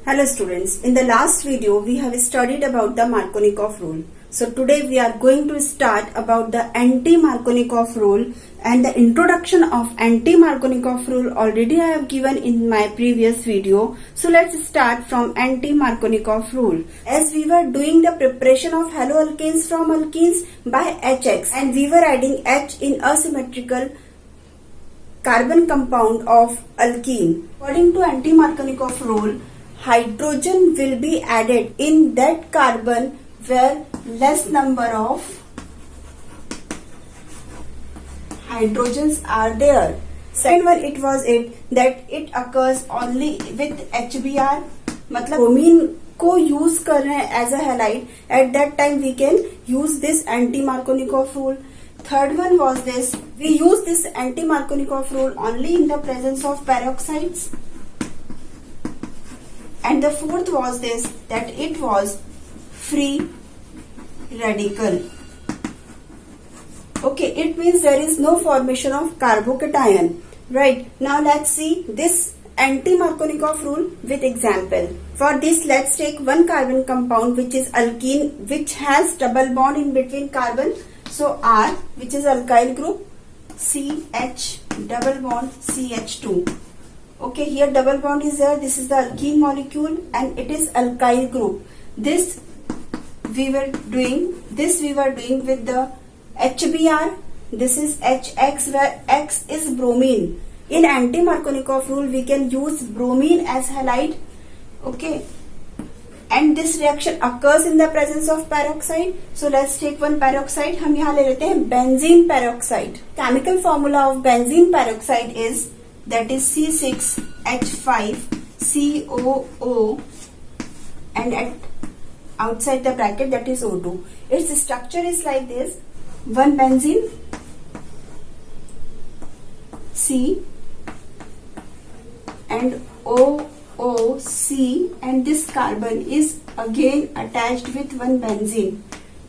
Hello students, in the last video we have studied about the Markovnikov rule. So today we are going to start about the anti-Markovnikov rule, and the introduction of anti-Markovnikov rule already I have given in my previous video. So let's start from anti-Markovnikov rule. As we were doing the preparation of haloalkanes from alkenes by HX, and we were adding H in asymmetrical carbon compound of alkene. According to anti-Markovnikov rule, hydrogen will be added in that carbon where less number of hydrogens are there. Second one, it was that it occurs only with HBr, मतलब bromine को use कर रहे हैं as a halide. At that time we can use this anti-Markovnikov rule. Third one was this, we use this anti-Markovnikov rule only in the presence of peroxides. And the fourth was this, that it was free radical. Okay, it means there is no formation of carbocation. Right, now let's see this anti-Markovnikov rule with example. For this, let's take one carbon compound which is alkene, which has double bond in between carbon. So R, which is alkyl group, CH double bond CH2. Okay, here double bond is there. This is the alkene molecule and it is alkyl group. This we were doing with the HBr. This is HX, where X is bromine. In anti-Markovnikov rule, we can use bromine as halide. Okay, and this reaction occurs in the presence of peroxide. So let's take one peroxide. हम यहाँ ले लेते हैं benzene peroxide. Chemical formula of benzene peroxide is, that is C6H5COO, and at outside the bracket that is O2. Its structure is like this: one benzene, C, and OOC, and this carbon is again attached with one benzene,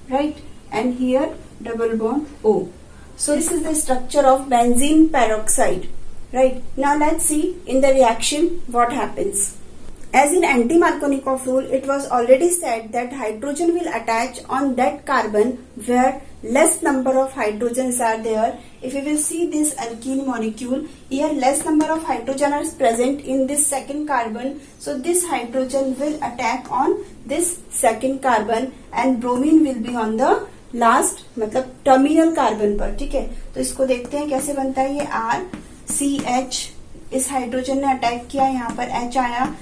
right? And here double bond O. So this is the structure of benzene peroxide. Right, now let's see in the reaction what happens. As in anti-Markovnikov rule, it was already said that hydrogen will attach on that carbon where less number of hydrogens are there. If we will see this alkene molecule, here less number of hydrogen are present in this second carbon. So this hydrogen will attack on this second carbon and bromine will be on the last, मतलब terminal carbon पर. ठीक है, तो इसको देखते हैं कैसे बनता है. ये R CH, इस हाइड्रोजन ने अटैक किया, यहाँ पर H आया,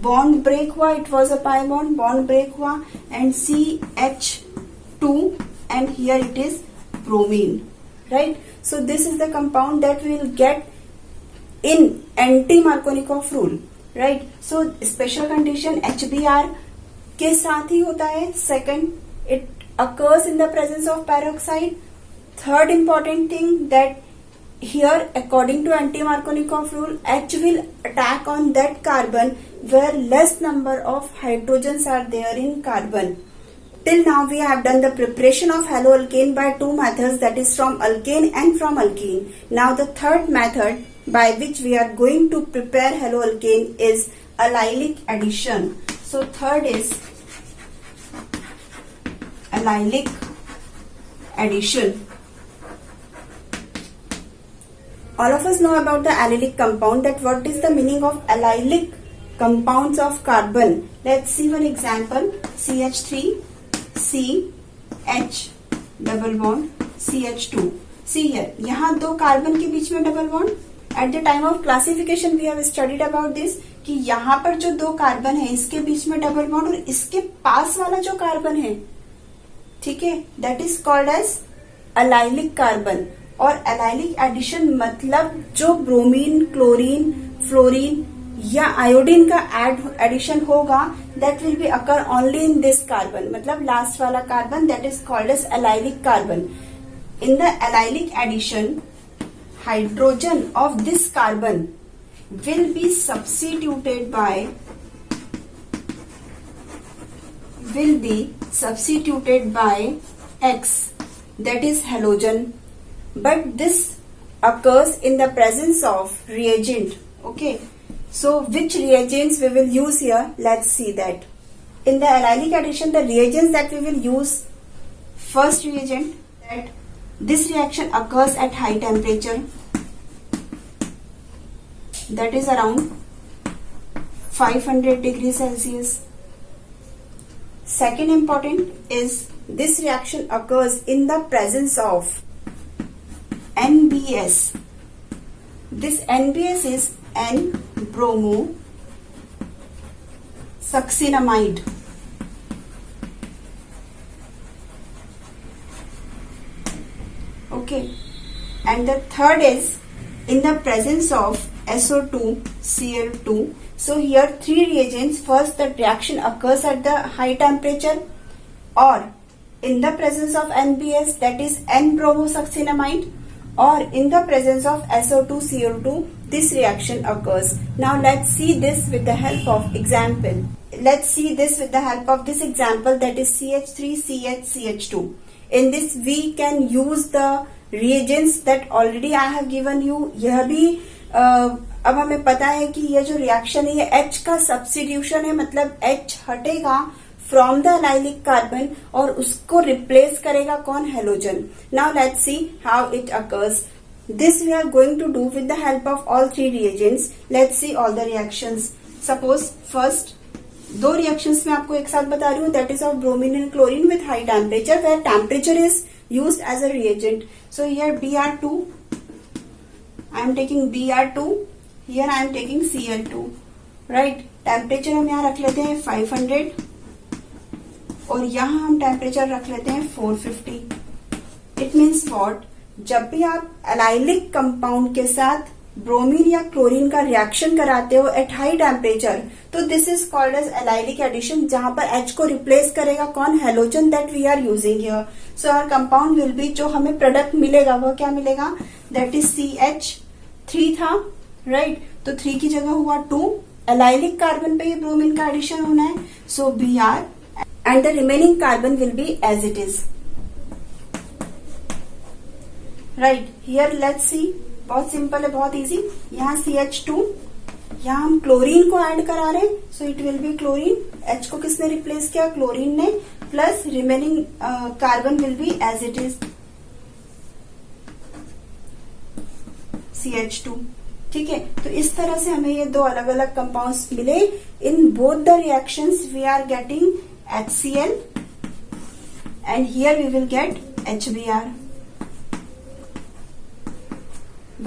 बॉन्ड ब्रेक हुआ, it was a pi bond, bond break हुआ, and CH2, and here it is bromine. Right, so this is the compound that we will get in anti-Markovnikov rule. Right, so special condition HBr के साथ ही होता है. Second, it occurs in the presence of peroxide. Third important thing, that here according to anti-Markovnikov rule, H will attack on that carbon where less number of hydrogens are there in carbon. Till now we have done the preparation of haloalkane by two methods, that is from alkane and from alkene. Now the third method by which we are going to prepare haloalkane is allylic addition. So third is allylic addition. All of us know about the allylic compound, that what is the meaning of allylic compounds of carbon. Let's see one example. CH3, CH double bond CH2. See here, यहाँ दो carbon के बीच में double bond. At the time of classification we have studied about this, कि यहाँ पर जो दो कार्बन है इसके बीच में डबल बॉन्ड, और इसके पास वाला जो कार्बन है, ठीक है, that is called as allylic carbon. और एलाइलिक एडिशन मतलब जो ब्रोमीन, क्लोरीन, फ्लोरीन या आयोडीन का एडिशन होगा, that will be occur only in this carbon, मतलब लास्ट वाला carbon, that is called as allylic carbon. In the allylic addition, hydrogen of this carbon will be substituted by X, that is halogen. But this occurs in the presence of reagent. Okay, So which reagents we will use here? Let's see that. In the allylic addition, the reagents that we will use, first reagent, that this reaction occurs at high temperature, that is around 500 degrees Celsius. Second important is this reaction occurs in the presence of NBS. This NBS is N-bromosuccinamide. Okay, and the third is in the presence of SO2Cl2. So here three reagents. First, the reaction occurs at the high temperature or in the presence of NBS, that is N-bromosuccinamide, or in the presence of SO2Cl2, this reaction occurs. Now let's see this with the help of example. Let's see this with the help of this example, that is CH3CHCH2. In this we can use the reagents that already I have given you. यह भी अब हमें पता है कि ये जो reaction है ये H का सब्स्टिट्यूशन है, मतलब H हटेगा फ्रॉम द एलाइलिक कार्बन और उसको रिप्लेस करेगा कौन? Halogen. Now let's see how it occurs. This we are going to do with the help of all three reagents. Let's see all the reactions. Suppose first दो reactions मैं आपको एक साथ बता रही हूँ, that is of bromine and chlorine with high temperature, where temperature is used as a reagent. So here Br2, I am taking Br2, here I am taking Cl2, right. Temperature हम यहाँ रख लेते हैं 500 और यहाँ हम टेम्परेचर रख लेते हैं 450. It means what? जब भी आप एलाइलिक कंपाउंड के साथ ब्रोमीन या क्लोरीन का रिएक्शन कराते हो एट हाई टेम्परेचर, तो this is called as allylic addition, जहां पर H को रिप्लेस करेगा कौन? Halogen, that we are using here. So our compound will be, जो हमें प्रोडक्ट मिलेगा वो क्या मिलेगा? दैट इज CH3 था, राइट. तो 3 की जगह हुआ 2. एलाइलिक कार्बन पे ये ब्रोमीन का एडिशन होना है, सो Br and the remaining carbon will be as it is. Right, here let's see. बहुत सिंपल है, बहुत इजी. यहाँ CH2, यहाँ हम क्लोरीन को ऐड करा रहे हैं, so it will be chlorine. H को किसने रिप्लेस किया? क्लोरीन ने. Plus remaining carbon will be as it is CH2. ठीक है, तो इस तरह से हमें ये दो अलग अलग कंपाउंड्स मिले. In both the reactions we are getting HCl and here we will get HBr.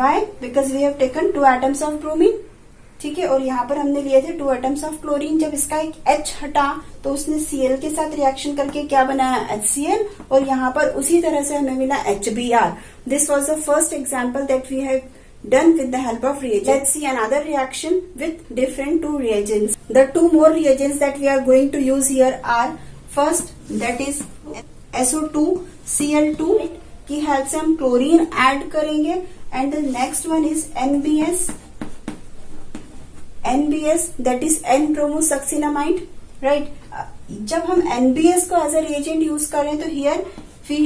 Why? Because we have taken 2 atoms of bromine. ठीक है, और यहाँ पर हमने लिए थे 2 atoms of chlorine. जब इसका एक H हटा तो उसने Cl के साथ रिएक्शन करके क्या बनाया? HCl, और यहाँ पर उसी तरह से हमें मिला HBr. This was the first example that we have done with the help of reagents. Let's see another reaction with different 2 reagents. The 2 more reagents that we are going to use here are, first that is SO2Cl2 की help से हम chlorine add करेंगे, and the next one is NBS that is N-bromosuccinamide, right. जब हम NBS को as a reagent use करें तो here we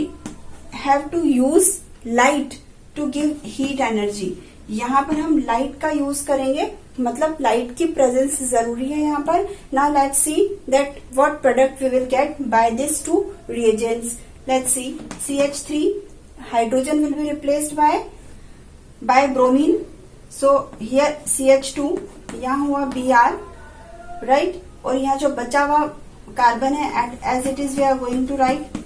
have to use light to give heat energy. यहाँ पर हम लाइट का यूज करेंगे, मतलब लाइट की प्रेजेंस जरूरी है यहाँ पर. Now let's see that what product we will get by this 2 reagents. Let's see CH3, hydrogen will be replaced by bromine. So here CH2, यहाँ हुआ Br, राइट. और यहाँ जो बचा हुआ कार्बन है as it is we are going to write,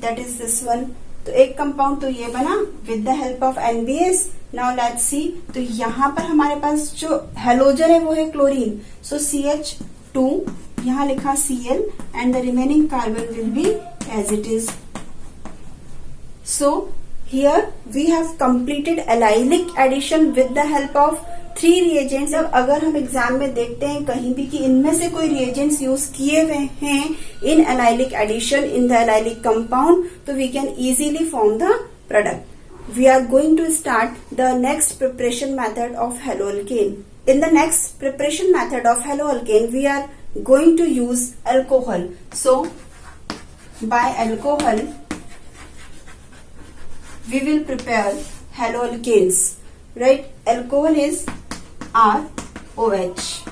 that is this one. तो एक कंपाउंड तो ये बना with the help of NBS. Now let's see, तो यहाँ पर हमारे पास जो हेलोजन है वो है क्लोरीन. सो CH2, यहाँ लिखा Cl and the remaining carbon will be as it is. So here we have completed allylic addition with the help of 3 reagents. अब अगर हम एग्जाम में देखते हैं कहीं भी कि इनमें से कोई रिएजेंट्स यूज किए हुए हैं in allylic addition in the allylic compound, तो we can easily form the product. We are going to start the next preparation method of haloalkane. In the next preparation method of haloalkane, we are going to use alcohol. So, by alcohol, we will prepare haloalkanes. Right? Alcohol is R OH.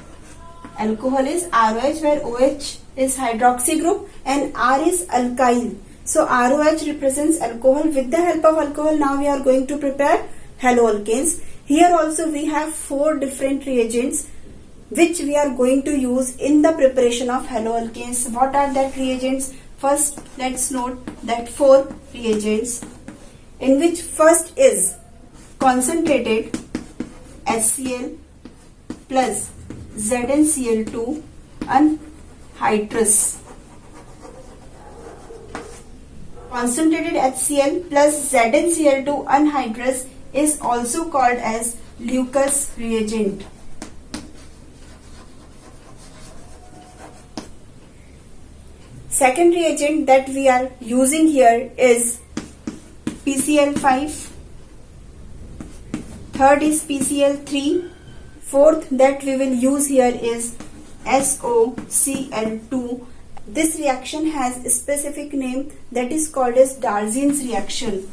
Alcohol is ROH, where OH is hydroxy group and R is alkyl. So ROH represents alcohol. With the help of alcohol, now we are going to prepare haloalkanes. Here also we have 4 different reagents which we are going to use in the preparation of haloalkanes. What are that reagents? First, let's note that 4 reagents, in which first is concentrated HCl plus ZnCl2 anhydrous. Concentrated HCl plus ZnCl2 anhydrous is also called as Lucas reagent. Second reagent that we are using here is PCl5. Third is PCl3. Fourth that we will use here is SOCl2. This reaction has a specific name that is called as Darzin's reaction.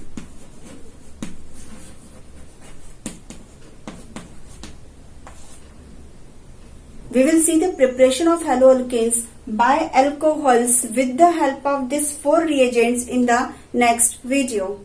We will see the preparation of haloalkanes by alcohols with the help of these 4 reagents in the next video.